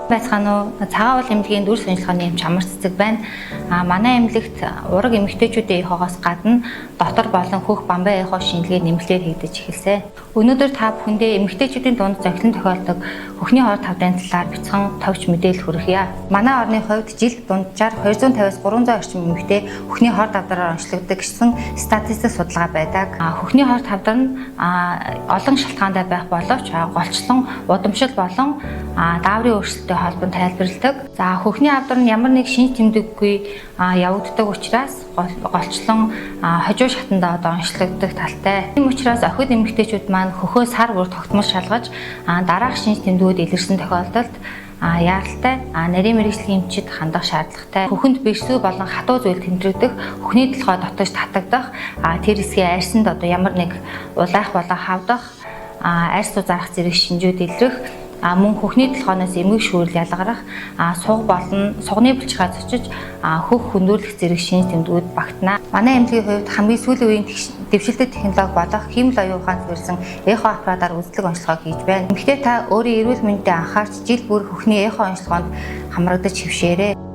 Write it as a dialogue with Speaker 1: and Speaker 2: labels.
Speaker 1: Байцгаана уу? Цагаан уул эмнэлгийн дүр шинжилгээний эмч амар цэцэг байна. Манай эмнэлэгт ураг эмэгтэйчүүдийн эхоогоос гадна дотор болон хөх бамбай эхоо шинжилгээ нэмэлтээр хийгдэж эхэлсэн. Өнөөдөр та бүхэндээ эмэгтэйчүүдийн дунд зохилон тохиолдог хөхний хор тавдрын талаар бяцхан товч мэдээлэл хүргье. Манай орны хувьд жилд дунджаар 250-аас 300 орчим эмэгтэй хөхний хор тавдраар онцлогддог гэсэн статистик судалгаа байдаг. Хөхний хор тавдар нь олон шалтгаантай байх боловч голчлон, удамшил болон дааврын өөрчлөлттэй холбоонд тайлбарладаг. За хөхний авдар нь ямар нэг шинж тэмдэггүй явагддаг учраас голчлон хожуу шатанда онцлогддог талтай. Тийм учраас охид эмэгтэйчүүд маань хөхөө сар бүр тогтмол шалгаж дараах шинж тэмдгүүд илэрсэн тохиолдолд яаралтай нарийн мэргэжлийн эмчид хандах шаардлагатай. Хөхөнд бэрсүү болон хатуу зүйл тэмдрэгдэх, хөхний толгой дотож татагдах, тэр хэсгийн арьсанд ямар нэг улайх болон хавдах, арьс зүй зарах зэрэг шинжүүд илрэх, мөн хөхний толгойноос эмгэг шүүрэл ялгарах, суг болон сугны булчирхай зочиж хөх хөндөөрлөх зэрэг шинж тэмдгүүд багтана. Манай эмнэлгийн хувьд хамгийн сүүлийн үеийн дэвшилтэт технологи болох химл оюун ухаанд суурьсан эхо аппаратаар үзлэг онцлогоо хийж байна. Эмэгтэй та өөрийн эрүүл мэндэд анхаарч жил бүр хөхний эхо онцлогоонд хамрагдаж хөвшөөрэй.